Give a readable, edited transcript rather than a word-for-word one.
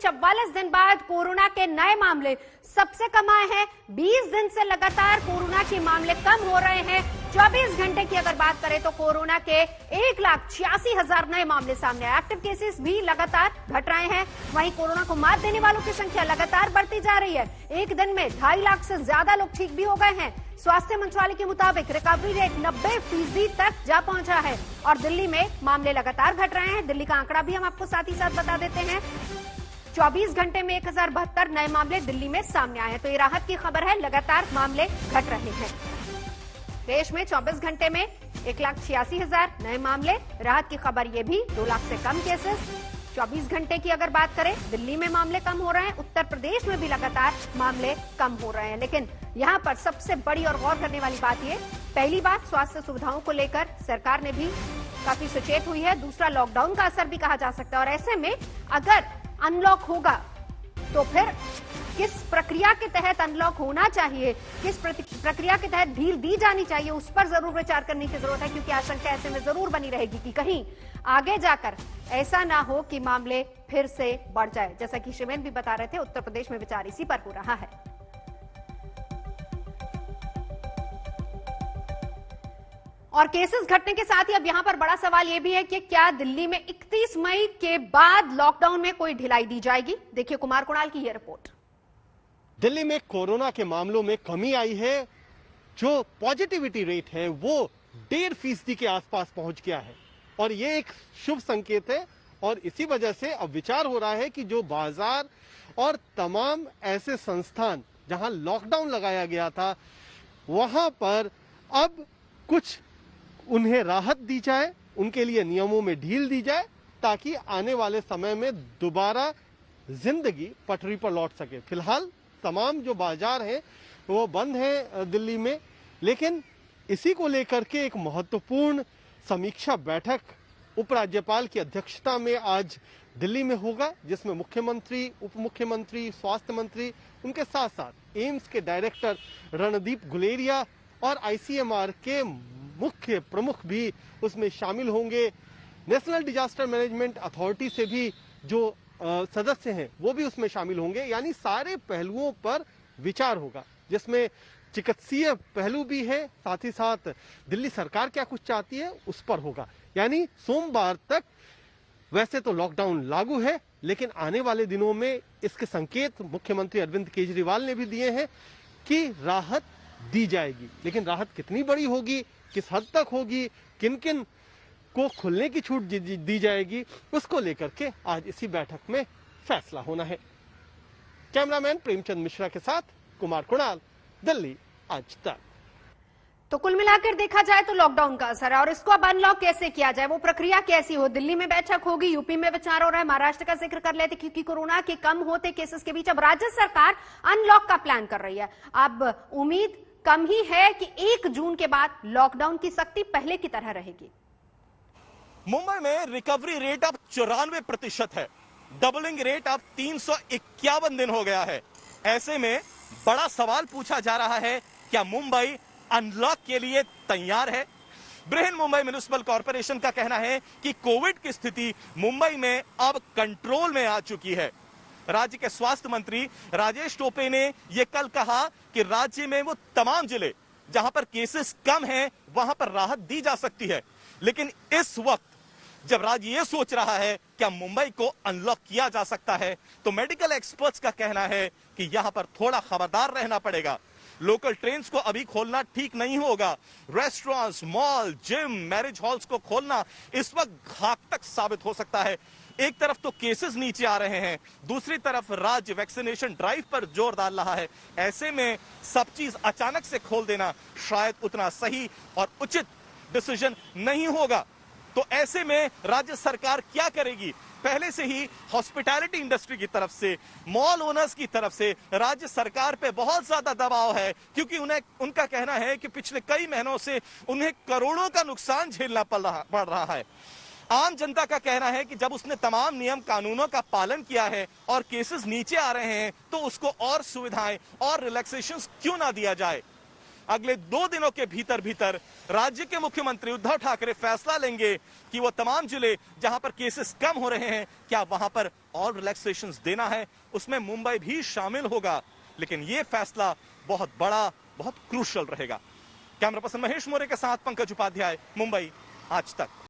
44 दिन बाद कोरोना के नए मामले सबसे कम आए हैं। 20 दिन से लगातार कोरोना के मामले कम हो रहे हैं। 24 घंटे की अगर बात करें तो कोरोना के 1,86,000 नए मामले सामने आए। एक्टिव केसेस भी लगातार घट रहे हैं। वहीं कोरोना को मात देने वालों की संख्या लगातार बढ़ती जा रही है। एक दिन में 2.5 लाख से ज्यादा लोग ठीक भी हो गए हैं। स्वास्थ्य मंत्रालय के मुताबिक रिकवरी रेट 90% तक जा पहुंचा है और दिल्ली में मामले लगातार घट रहे हैं। दिल्ली का आंकड़ा भी हम आपको साथ ही साथ बता देते हैं। 24 घंटे में 1072 नए मामले दिल्ली में सामने आए हैं। तो ये राहत की खबर है, लगातार मामले घट रहे हैं। देश में 24 घंटे में 1,86,000 नए मामले। राहत की खबर ये भी 2 लाख से कम केसेस। 24 घंटे की अगर बात करें, दिल्ली में मामले कम हो रहे हैं। उत्तर प्रदेश में भी लगातार मामले कम हो रहे हैं। लेकिन यहां पर सबसे बड़ी और गौर करने वाली बात ये, पहली बात स्वास्थ्य सुविधाओं को लेकर सरकार ने भी काफी सचेत हुई है। दूसरा, लॉकडाउन का असर भी कहा जा सकता है। और ऐसे में अगर अनलॉक होगा तो फिर किस प्रक्रिया के तहत अनलॉक होना चाहिए, किस प्रक्रिया के तहत ढील दी जानी चाहिए, उस पर जरूर विचार करने की जरूरत है। क्योंकि आशंका ऐसे में जरूर बनी रहेगी कि कहीं आगे जाकर ऐसा ना हो कि मामले फिर से बढ़ जाए। जैसा कि शिवेन भी बता रहे थे, उत्तर प्रदेश में विचार इसी पर हो रहा है। और केसेस घटने के साथ ही अब यहां पर बड़ा सवाल यह भी है कि क्या दिल्ली में 31 मई के बाद लॉकडाउन में कोई ढिलाई दी जाएगी। देखिए कुमार कुणाल की यह रिपोर्ट। दिल्ली में कोरोना के मामलों में कमी आई है। जो पॉजिटिविटी रेट है वो 1.5% के आसपास पहुंच गया है और ये एक शुभ संकेत है। और इसी वजह से अब विचार हो रहा है कि जो बाजार और तमाम ऐसे संस्थान जहां लॉकडाउन लगाया गया था, वहां पर अब कुछ उन्हें राहत दी जाए, उनके लिए नियमों में ढील दी जाए, ताकि आने वाले समय में दोबारा जिंदगी पटरी पर लौट सके। फिलहाल तमाम जो बाजार हैं वो बंद हैं दिल्ली में। लेकिन इसी को लेकर के एक महत्वपूर्ण समीक्षा बैठक उपराज्यपाल की अध्यक्षता में आज दिल्ली में होगा, जिसमें मुख्यमंत्री, उप मुख्यमंत्री, स्वास्थ्य मंत्री, उनके साथ साथ एम्स के डायरेक्टर रणदीप गुलेरिया और ICMR के मुख्य प्रमुख भी उसमें शामिल होंगे। नेशनल डिजास्टर मैनेजमेंट अथॉरिटी से भी जो सदस्य हैं वो भी उसमें शामिल होंगे। यानी सारे पहलुओं पर विचार होगा, जिसमें चिकित्सीय पहलू भी है, साथ ही साथ दिल्ली सरकार क्या कुछ चाहती है उस पर होगा। यानी सोमवार तक वैसे तो लॉकडाउन लागू है, लेकिन आने वाले दिनों में इसके संकेत मुख्यमंत्री अरविंद केजरीवाल ने भी दिए हैं कि राहत दी जाएगी। लेकिन राहत कितनी बड़ी होगी, किस हद तक होगी, किन किन को खुलने की छूट दी जाएगी, उसको लेकर के आज इसी बैठक में फैसला होना है। कैमरामैन प्रेमचंद मिश्रा के साथ कुमार कुणाल, दिल्ली आज तक। तो कुल मिलाकर देखा जाए तो लॉकडाउन का असर है और इसको अब अनलॉक कैसे किया जाए, वो प्रक्रिया कैसी हो। दिल्ली में बैठक होगी, यूपी में विचार हो रहा है, महाराष्ट्र का जिक्र कर लेते क्योंकि कोरोना के कम होते केसेस के बीच अब राज्य सरकार अनलॉक का प्लान कर रही है। अब उम्मीद कम ही है कि 1 जून के बाद लॉकडाउन की सख्ती पहले की तरह रहेगी। मुंबई में रिकवरी रेट अब 94% है। डबलिंग रेट अब 351 दिन हो गया है। ऐसे में बड़ा सवाल पूछा जा रहा है, क्या मुंबई अनलॉक के लिए तैयार है। बृहन मुंबई म्युनिसिपल कॉर्पोरेशन का कहना है कि कोविड की स्थिति मुंबई में अब कंट्रोल में आ चुकी है। राज्य के स्वास्थ्य मंत्री राजेश टोपे ने यह कल कहा कि राज्य में वो तमाम जिले जहां पर केसेस कम हैं वहां पर राहत दी जा सकती है। लेकिन इस वक्त जब राज्य ये सोच रहा है क्या मुंबई को अनलॉक किया जा सकता है, तो मेडिकल एक्सपर्ट्स का कहना है कि यहां पर थोड़ा खबरदार रहना पड़ेगा। लोकल ट्रेन्स को अभी खोलना ठीक नहीं होगा। Restaurants, mall, gym, marriage halls को खोलना इस वक्त घातक साबित हो सकता है। एक तरफ तो केसेस नीचे आ रहे हैं, दूसरी तरफ राज्य वैक्सीनेशन ड्राइव पर जोर डाल रहा है। ऐसे में सब चीज अचानक से खोल देना शायद उतना सही और उचित डिसीजन नहीं होगा। तो ऐसे में राज्य सरकार क्या करेगी। पहले से ही हॉस्पिटैलिटी इंडस्ट्री की तरफ से, मॉल ओनर्स की तरफ से राज्य सरकार पे बहुत ज्यादा दबाव है, क्योंकि उनका कहना है कि पिछले कई महीनों से उन्हें करोड़ों का नुकसान झेलना पड़ रहा है। आम जनता का कहना है कि जब उसने तमाम नियम कानूनों का पालन किया है और केसेस नीचे आ रहे हैं तो उसको और सुविधाएं और रिलैक्सेशंस क्यों ना दिया जाए। अगले 2 दिनों के भीतर भीतर राज्य के मुख्यमंत्री उद्धव ठाकरे फैसला लेंगे कि वो तमाम जिले जहां पर केसेस कम हो रहे हैं, क्या वहां पर और रिलैक्सेशंस देना है। उसमें मुंबई भी शामिल होगा, लेकिन यह फैसला बहुत बड़ा, बहुत क्रूशियल रहेगा। कैमरा पर्सन महेश मोरे के साथ पंकज उपाध्याय, मुंबई, आज तक।